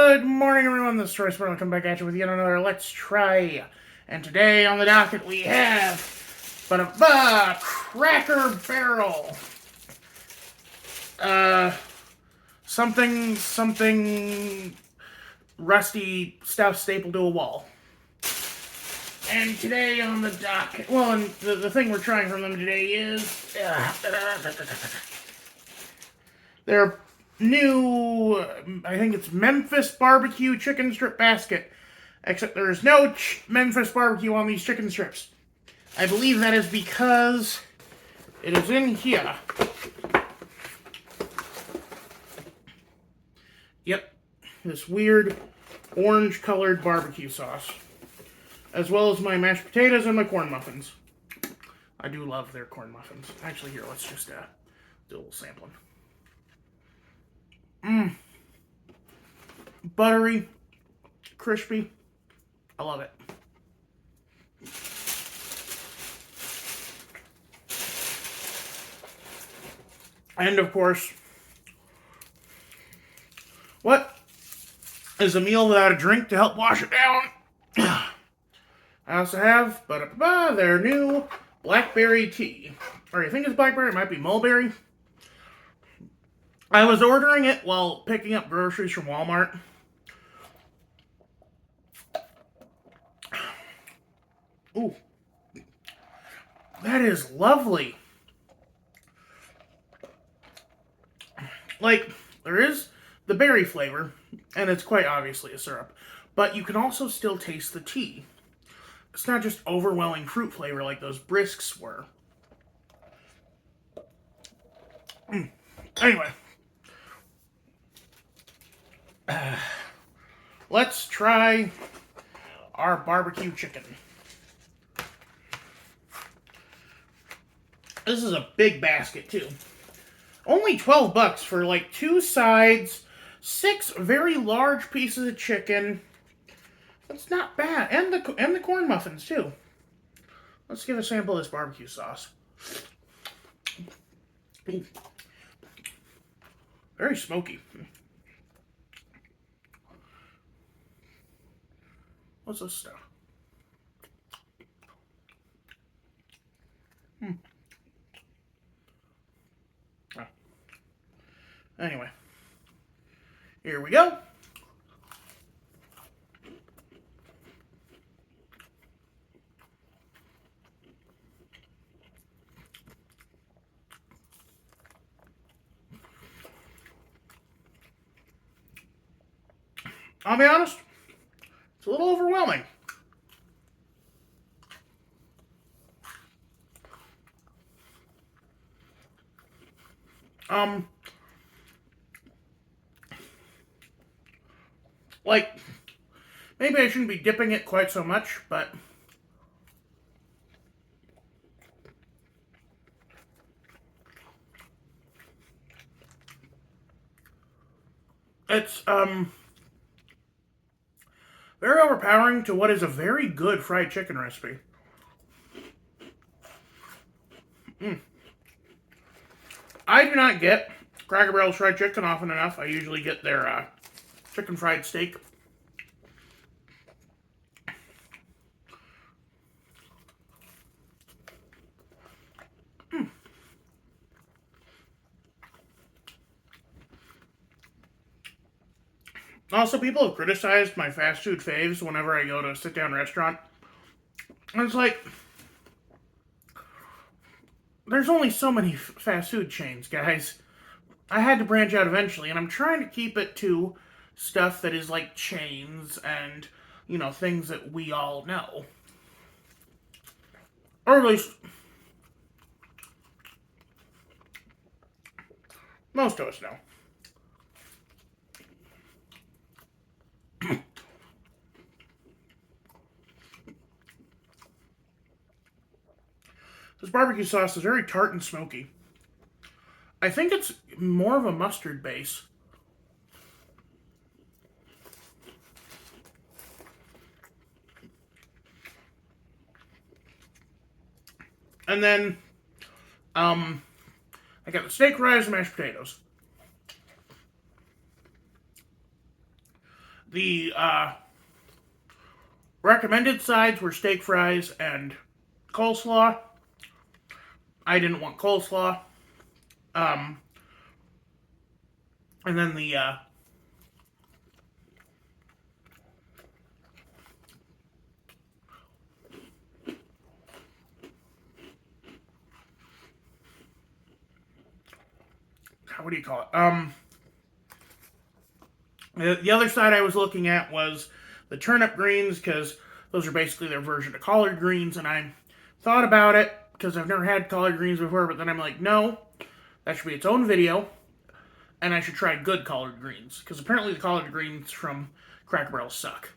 Good morning, everyone. This is Royce. We're going to come back at you with yet another Let's Try. And today on the docket we have Cracker Barrel. Something rusty stuff stapled to a wall. And today on the docket, well, and the thing we're trying from them today is their new, I think it's Memphis Barbecue Chicken Strip Basket. Except there's no Memphis Barbecue on these chicken strips. I believe that is because it is in here. Yep, this weird orange-colored barbecue sauce. As well as my mashed potatoes and my corn muffins. I do love their corn muffins. Actually, here, let's just do a little sampling. Buttery, crispy. I love it. And of course, what is a meal without a drink to help wash it down? I also have their new blackberry tea. Or I think it's blackberry, it might be mulberry. I was ordering it while picking up groceries from Walmart. Ooh. That is lovely. Like, there is the berry flavor, and it's quite obviously a syrup, but you can also still taste the tea. It's not just overwhelming fruit flavor like those Brisks were. Anyway. Let's try our barbecue chicken. This is a big basket, too. Only $12 for like 2 sides, 6 very large pieces of chicken. That's not bad. And the corn muffins, too. Let's give a sample of this barbecue sauce. Ooh. Very smoky. What's this stuff? Oh. Anyway. Here we go. I'll be honest, it's a little overwhelming. Like, maybe I shouldn't be dipping it quite so much, but it's, very overpowering to what is a very good fried chicken recipe. I do not get Cracker Barrel's fried chicken often enough. I usually get their chicken fried steak. Also, people have criticized my fast food faves whenever I go to a sit-down restaurant. And it's like, there's only so many fast food chains, guys. I had to branch out eventually, and I'm trying to keep it to stuff that is like chains and, you know, things that we all know. Or at least, most of us know. This barbecue sauce is very tart and smoky. I think it's more of a mustard base. And then, I got the steak, rice, and mashed potatoes. The recommended sides were steak fries and coleslaw. I didn't want coleslaw. And then the what do you call it? The other side I was looking at was the turnip greens, because those are basically their version of collard greens, and I thought about it because I've never had collard greens before, but then I'm like, no, that should be its own video, and I should try good collard greens, because apparently the collard greens from Cracker Barrel suck.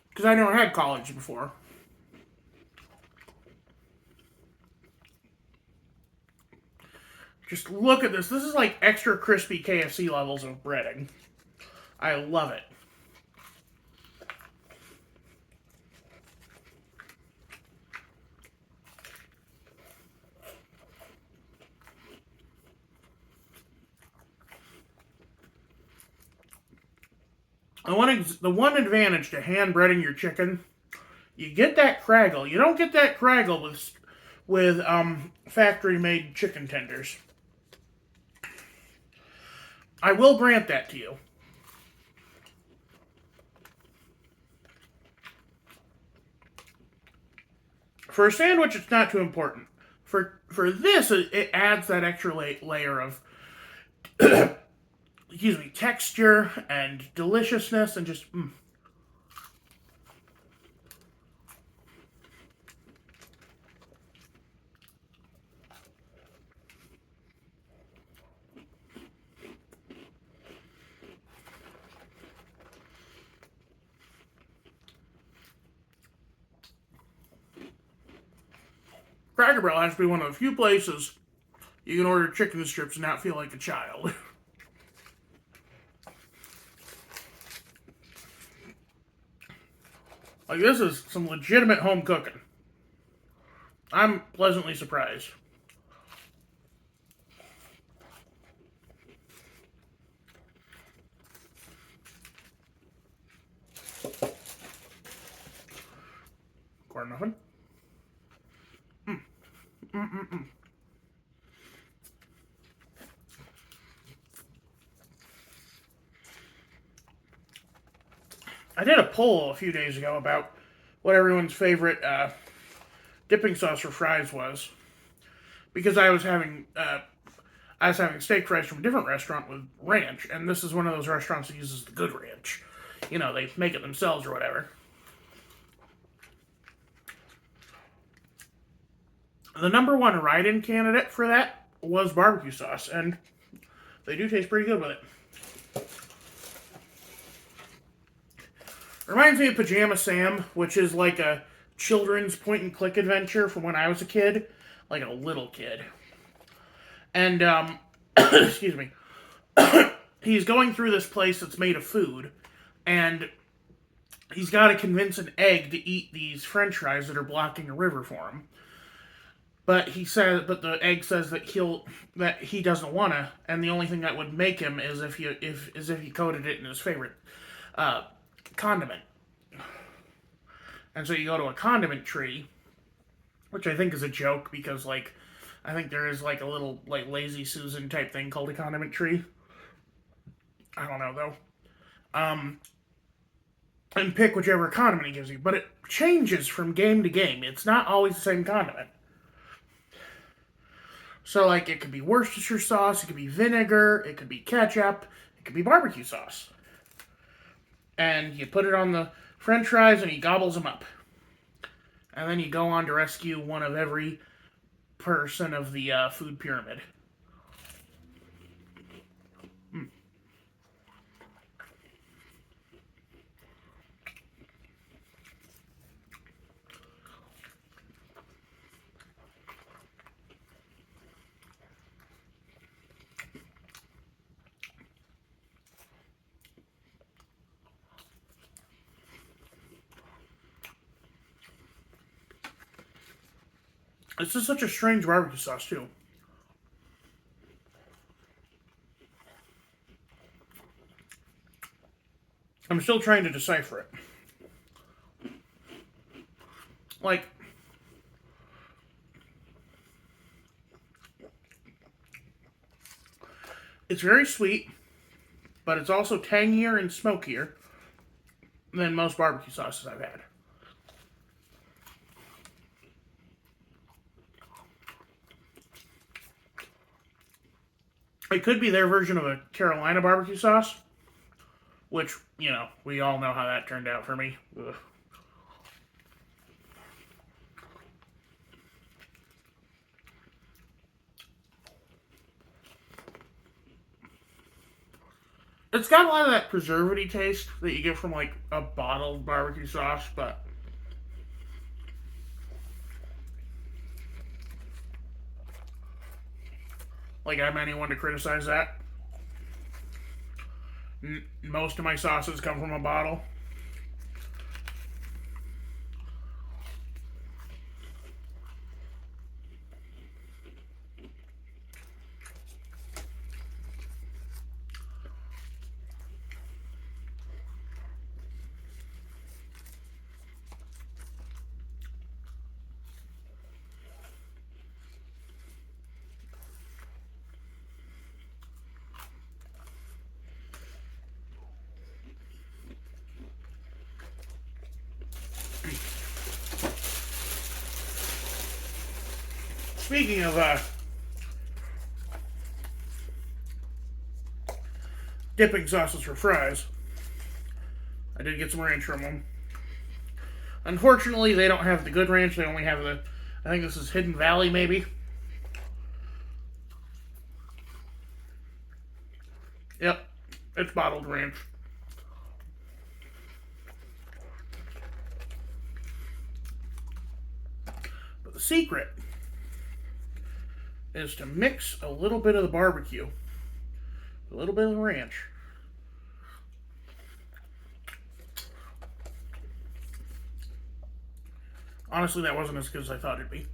Because I never had collards before. Just look at this. This is like extra crispy KFC levels of breading. I love it. The one advantage to hand breading your chicken, you get that craggle. You don't get that craggle with factory-made chicken tenders. I will grant that to you. For a sandwich, it's not too important. For this, it adds that extra layer of excuse me, texture and deliciousness and just Cracker Barrel has to be one of the few places you can order chicken strips and not feel like a child. Like, this is some legitimate home cooking. I'm pleasantly surprised. Corn muffin. I did a poll a few days ago about what everyone's favorite dipping sauce for fries was, because I was having steak fries from a different restaurant with ranch, and this is one of those restaurants that uses the good ranch. You know, they make it themselves or whatever. The number one write-in candidate for that was barbecue sauce, and they do taste pretty good with it. Reminds me of Pajama Sam, which is like a children's point-and-click adventure from when I was a kid, like a little kid. And, excuse me, he's going through this place that's made of food, and he's got to convince an egg to eat these french fries that are blocking a river for him. But the egg says that he doesn't wanna, and the only thing that would make him is if he coated it in his favorite condiment. And so you go to a condiment tree, which I think is a joke because, like, I think there is like a little like Lazy Susan type thing called a condiment tree. I don't know though. And pick whichever condiment he gives you, but it changes from game to game. It's not always the same condiment. So, like, it could be Worcestershire sauce, it could be vinegar, it could be ketchup, it could be barbecue sauce. And you put it on the french fries and he gobbles them up. And then you go on to rescue one of every person of the food pyramid. This is such a strange barbecue sauce, too. I'm still trying to decipher it. Like, it's very sweet, but it's also tangier and smokier than most barbecue sauces I've had. It could be their version of a Carolina barbecue sauce, which, you know, we all know how that turned out for me. Ugh. It's got a lot of that preservative taste that you get from, like, a bottled barbecue sauce, but like, I'm anyone to criticize that. Most of my sauces come from a bottle. Speaking of dipping sauces for fries, I did get some ranch from them. Unfortunately, they don't have the good ranch. They only have the, I think this is Hidden Valley, maybe. Yep, it's bottled ranch. But the secret is to mix a little bit of the barbecue, a little bit of the ranch. Honestly, that wasn't as good as I thought it'd be.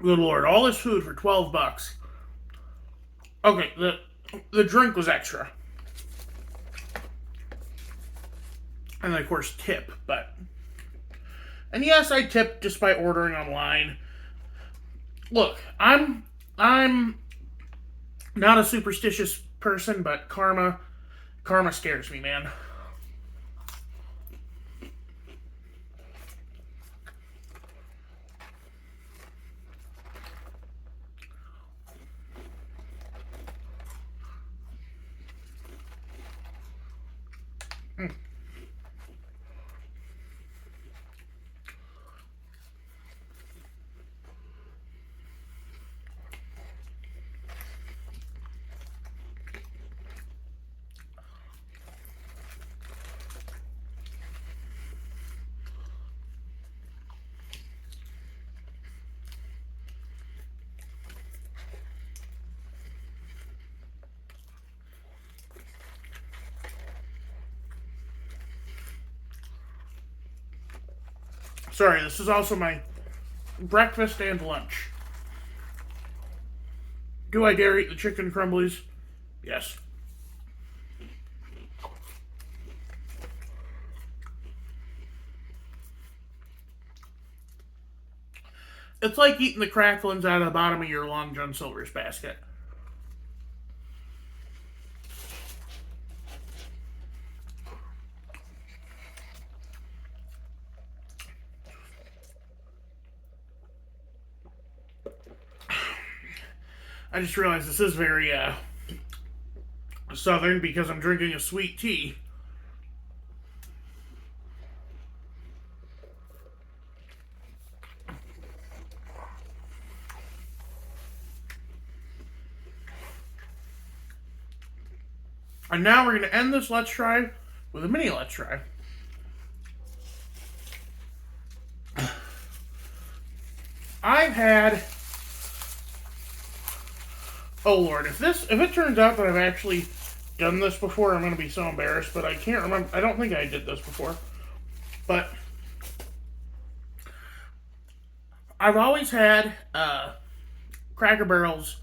Good Lord, all this food for $12. Okay, the drink was extra. And of course tip, but, and yes, I tipped just by ordering online. Look, I'm not a superstitious person, but karma scares me, man. Sorry, this is also my breakfast and lunch. Do I dare eat the chicken crumblies? Yes. It's like eating the cracklings out of the bottom of your Long John Silver's basket. I just realized this is very southern because I'm drinking a sweet tea. And now we're going to end this Let's Try with a mini Let's Try. I've had... Oh Lord, if it turns out that I've actually done this before, I'm going to be so embarrassed, but I can't remember. I don't think I did this before. But I've always had Cracker Barrels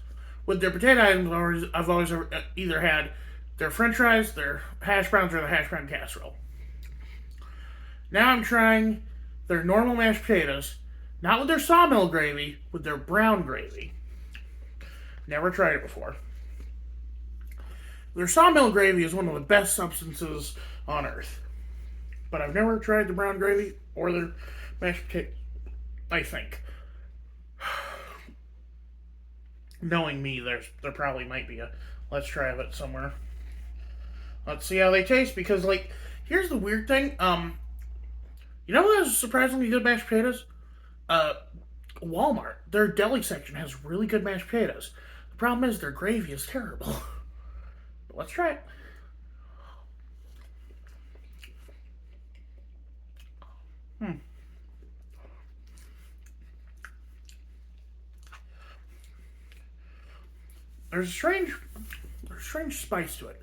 with their potato items. I've always either had their French fries, their hash browns, or the hash brown casserole. Now I'm trying their normal mashed potatoes, not with their sawmill gravy, with their brown gravy. Never tried it before. Their sawmill gravy is one of the best substances on earth. But I've never tried the brown gravy or their mashed potatoes, I think. Knowing me, there probably might be a let's try it somewhere. Let's see how they taste, because, like, here's the weird thing. You know what has surprisingly good mashed potatoes? Walmart. Their deli section has really good mashed potatoes. The problem is their gravy is terrible. But let's try it. There's a strange spice to it.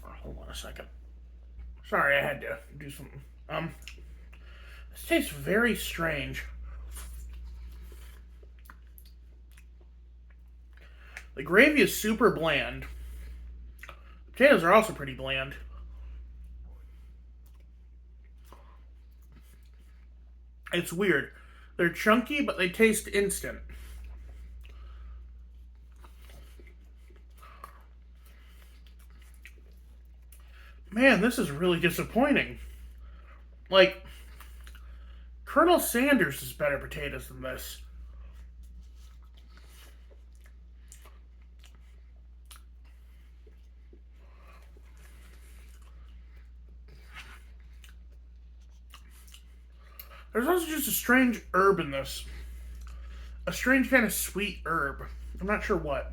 Oh, hold on a second. Sorry, I had to do something. This tastes very strange. The gravy is super bland. The potatoes are also pretty bland. It's weird. They're chunky, but they taste instant. Man, this is really disappointing. Like, Colonel Sanders is better potatoes than this. There's also just a strange herb in this. A strange kind of sweet herb. I'm not sure what.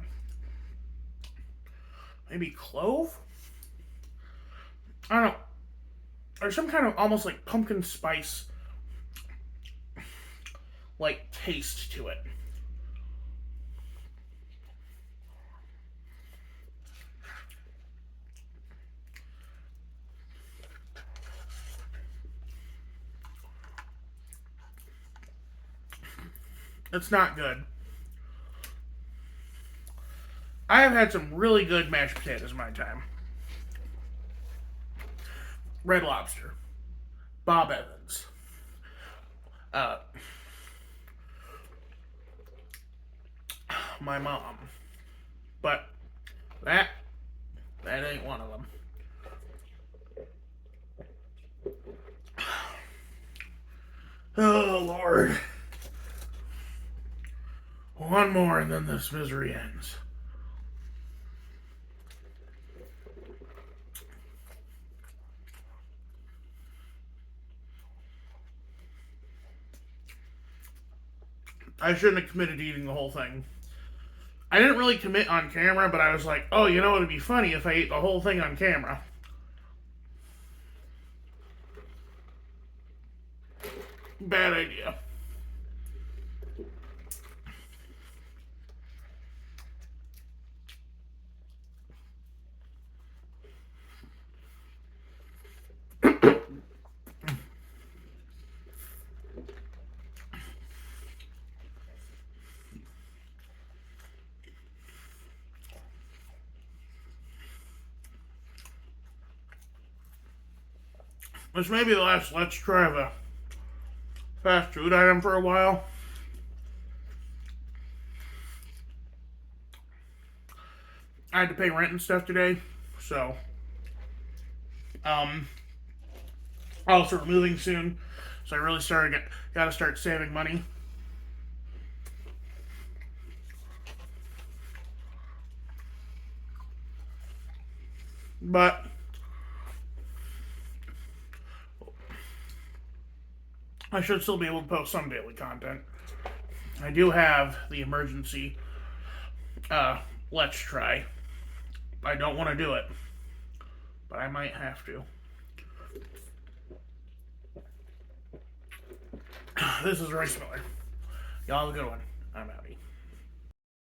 Maybe clove? I don't know. There's some kind of almost like pumpkin spice like taste to it. It's not good. I have had some really good mashed potatoes in my time. Red Lobster, Bob Evans, my mom, but that ain't one of them. Oh Lord, one more and then this misery ends. I shouldn't have committed to eating the whole thing. I didn't really commit on camera, but I was like, oh, you know what would be funny if I ate the whole thing on camera. Bad idea. This may be the last let's try of a fast food item for a while. I had to pay rent and stuff today, so I'll start moving soon. So I really gotta start saving money. But I should still be able to post some daily content. I do have the emergency let's try. I don't want to do it, but I might have to. This is Royce Miller. Y'all have a good one. I'm outie.